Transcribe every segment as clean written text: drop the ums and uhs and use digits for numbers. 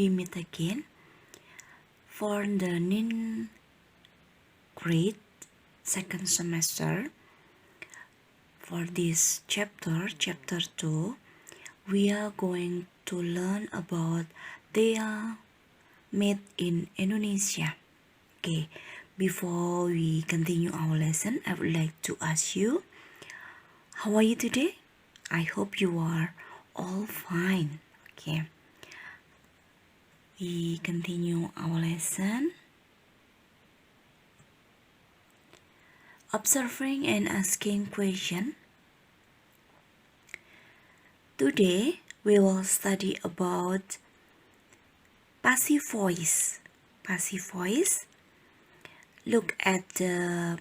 we meet again for the ninth grade second semester. For this chapter 2, we are going to learn about Thea made in Indonesia. Okay, before we continue our lesson, I would like to ask you, how are you today? I hope you are all fine. Okay, we continue our lesson. Observing and asking question. Today we will study about passive voice. Passive voice. Look at the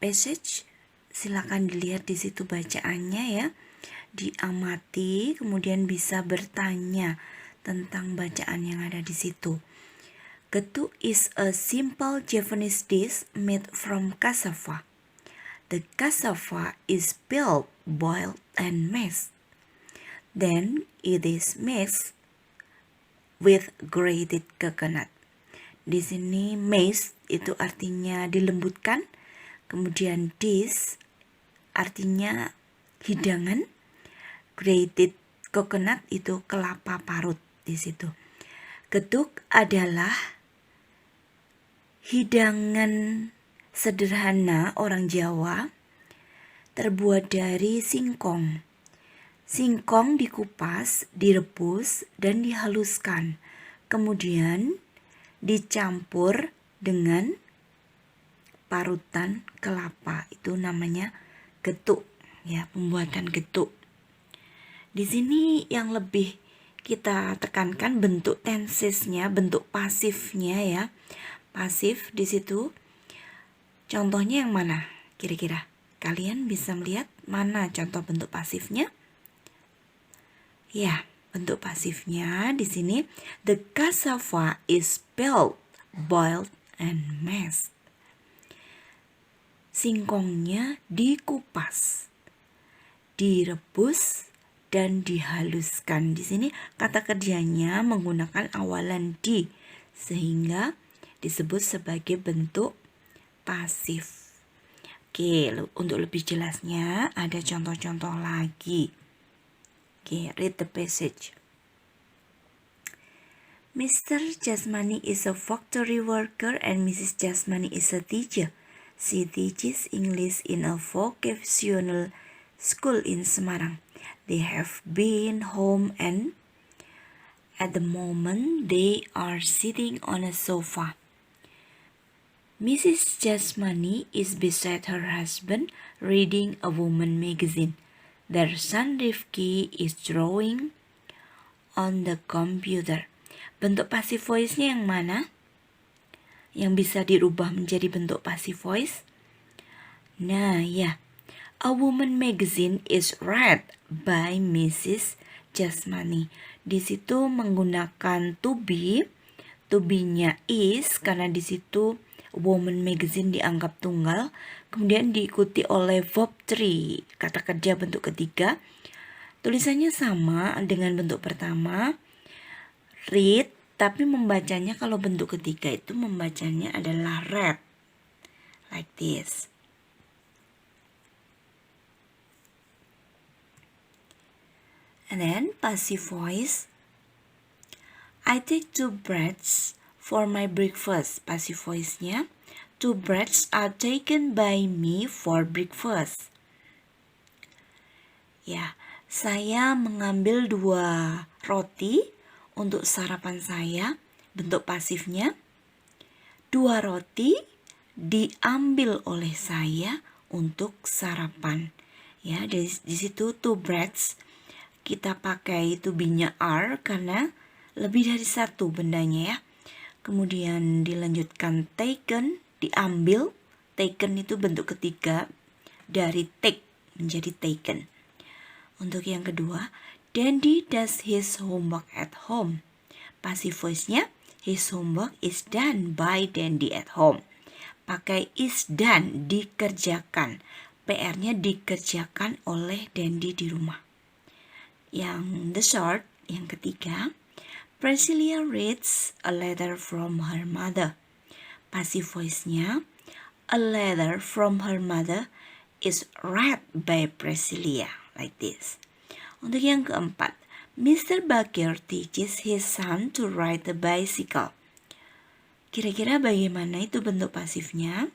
passage. Silakan dilihat di situ bacaannya ya. Diamati, kemudian bisa bertanya tentang bacaan yang ada di situ. Getuk is a simple Japanese dish made from cassava. The cassava is peeled, boiled, and mashed. Then it is mixed with grated coconut. Di sini mashed itu artinya dilembutkan, kemudian dish artinya hidangan, grated coconut itu kelapa parut di situ. Getuk adalah hidangan sederhana orang Jawa terbuat dari singkong. Singkong dikupas, direbus, dan dihaluskan. Kemudian dicampur dengan parutan kelapa. Itu namanya getuk, ya, pembuatan getuk. Di sini yang lebih kita tekankan bentuk tensesnya, bentuk pasifnya ya. Pasif di situ. Contohnya yang mana kira-kira? Kalian bisa melihat mana contoh bentuk pasifnya? Ya, bentuk pasifnya di sini the cassava is peeled, boiled, and mashed. Singkongnya dikupas, direbus, dan dihaluskan. Di sini kata kerjanya menggunakan awalan di, sehingga disebut sebagai bentuk pasif. Oke, untuk lebih jelasnya ada contoh-contoh lagi. Oke, read the passage. Mr. Jasmani is a factory worker and Mrs. Jasmani is a teacher. She teaches English in a vocational school in Semarang. They have been home and at the moment they are sitting on a sofa. Mrs. Jasmani is beside her husband reading a woman magazine. Their son Rifki is drawing on the computer. Bentuk passive voice-nya yang mana? Yang bisa dirubah menjadi bentuk passive voice? Nah, ya. A woman magazine is read by Mrs. Jasmani. Di situ menggunakan to be. To be-nya is karena di situ woman magazine dianggap tunggal, kemudian diikuti oleh verb 3, kata kerja bentuk ketiga. Tulisannya sama dengan bentuk pertama, read, tapi membacanya kalau bentuk ketiga itu membacanya adalah read, like this. And then passive voice. I take 2 breads for my breakfast. Passive voice-nya, 2 breads are taken by me for breakfast. Ya, saya mengambil 2 roti untuk sarapan saya. Bentuk pasifnya, 2 roti diambil oleh saya untuk sarapan. Ya, di situ 2 breads kita pakai to be-nya are karena lebih dari 1 bendanya ya. Kemudian dilanjutkan taken, diambil. Taken itu bentuk ketiga dari take menjadi taken. Untuk yang kedua, Dandy does his homework at home. Passive voice-nya, his homework is done by Dandy at home. Pakai is done, dikerjakan. PR-nya dikerjakan oleh Dandy di rumah. Yang the short, yang ketiga, Priscilla reads a letter from her mother. Passive voice-nya, a letter from her mother is read by Priscilla, like this. Untuk yang keempat, Mr. Bakir teaches his son to ride a bicycle. Kira-kira bagaimana itu bentuk pasifnya?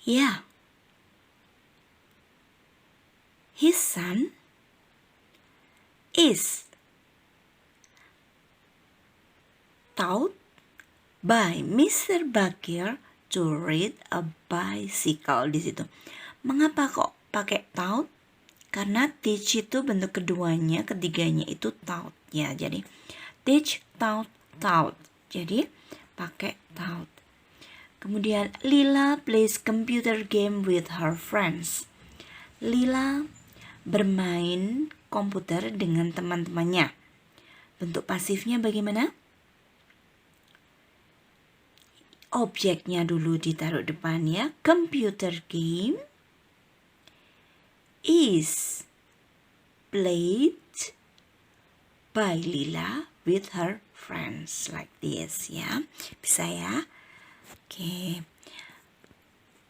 Ya, his son is taught by Mr. Bakir to ride a bicycle di situ. Mengapa kok pakai taught? Karena teach itu bentuk keduanya, ketiganya itu taught ya. Jadi teach, taught, taught. Jadi pakai taught. Kemudian Lila plays computer game with her friends. Lila bermain komputer dengan teman-temannya. Bentuk pasifnya bagaimana? Objeknya dulu ditaruh depan ya. Computer game is played by Lila with her friends, like this ya. Bisa ya? Okay.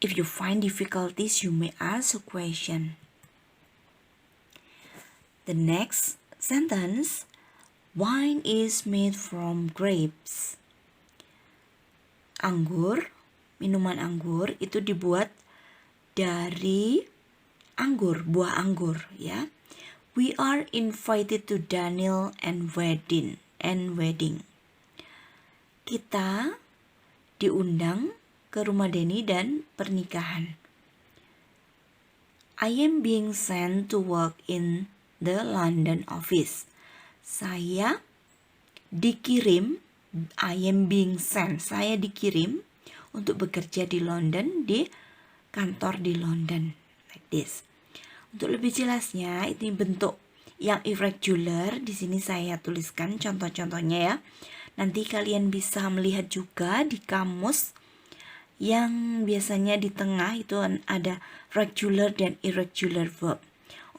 If you find difficulties, you may ask a question. The next sentence, wine is made from grapes. Anggur, minuman anggur itu dibuat dari anggur, buah anggur ya. We are invited to Daniel and wedding. Kita diundang ke rumah Denny dan pernikahan. I am being sent to work in the London office. Saya dikirim, I am being sent, saya dikirim untuk bekerja di London, di kantor di London, like this. Untuk lebih jelasnya, ini bentuk yang irregular. Di sini saya tuliskan contoh-contohnya ya. Nanti kalian bisa melihat juga di kamus yang biasanya di tengah itu ada regular dan irregular verb.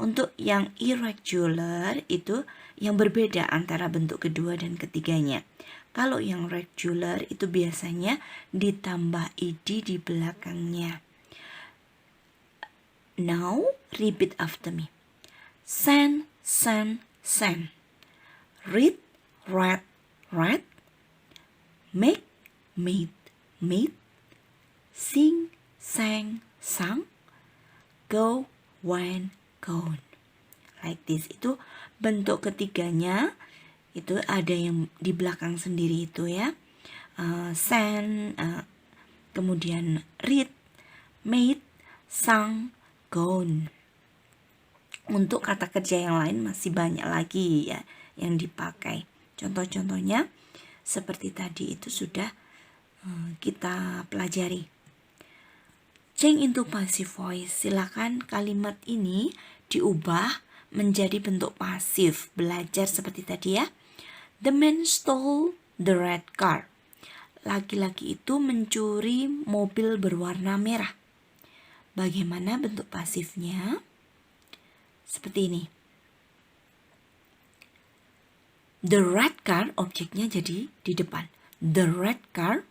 Untuk yang irregular itu yang berbeda antara bentuk kedua dan ketiganya. Kalau yang regular itu biasanya ditambah ed di belakangnya. Now repeat after me. Send, send, send. Read, read, read. Make, made, made. Sing, sang, sang. Go, went, gone. Like this. Itu bentuk ketiganya. Itu ada yang di belakang sendiri itu ya. Send, kemudian read, made, sang, gone. Untuk kata kerja yang lain masih banyak lagi ya yang dipakai. Contoh-contohnya seperti tadi itu sudah kita pelajari. Change into passive voice. Silakan kalimat ini diubah menjadi bentuk pasif. Belajar seperti tadi ya. The man stole the red car. Laki-laki itu mencuri mobil berwarna merah. Bagaimana bentuk pasifnya? Seperti ini. The red car, objeknya jadi di depan. The red car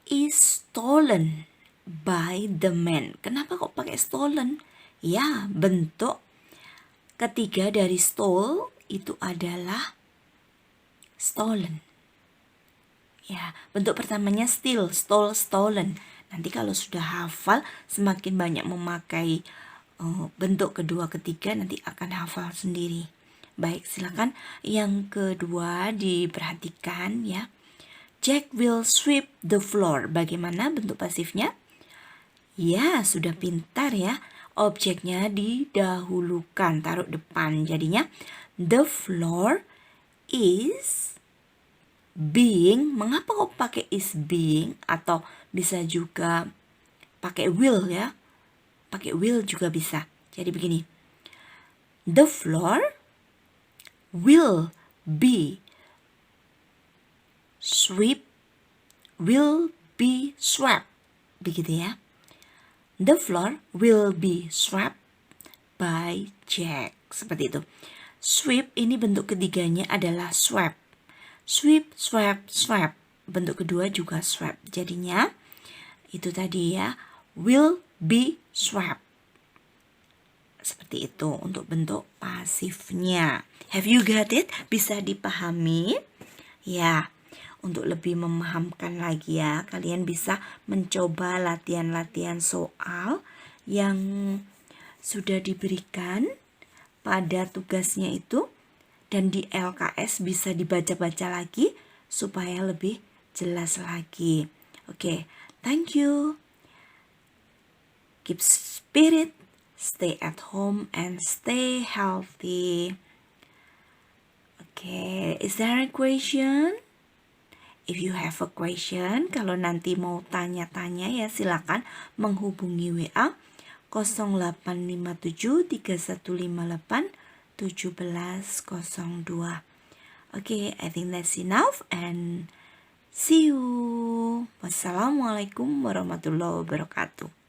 is stolen by the man. Kenapa kok pakai stolen? Ya, bentuk ketiga dari stole itu adalah stolen. Ya, bentuk pertamanya steal, stole, stolen. Nanti kalau sudah hafal, semakin banyak memakai bentuk kedua, ketiga, nanti akan hafal sendiri. Baik, silakan yang kedua diperhatikan ya. Jack will sweep the floor. Bagaimana bentuk pasifnya? Ya, sudah pintar ya. Objeknya didahulukan, taruh depan. Jadinya the floor is being. Mengapa kok pakai is being? Atau bisa juga pakai will ya. Pakai will juga bisa. Jadi begini. The floor will be will be swept. Begitu ya. The floor will be swept by Jack. seperti itu. Sweep ini bentuk ketiganya adalah swept. Sweep, swept, swept. Bentuk kedua juga swept. Jadinya itu tadi ya, will be swept. Seperti itu untuk bentuk pasifnya. Have you got it? Bisa dipahami? Ya, untuk lebih memahamkan lagi ya, kalian bisa mencoba latihan-latihan soal yang sudah diberikan pada tugasnya itu, dan di LKS bisa dibaca-baca lagi supaya lebih jelas lagi. Oke, thank you. Keep spirit, stay at home, and stay healthy. Okay, is there a question? If you have a question, kalau nanti mau tanya-tanya ya silakan menghubungi WA 0857 3158 1702. Okay, I think that's enough and see you. Wassalamualaikum warahmatullahi wabarakatuh.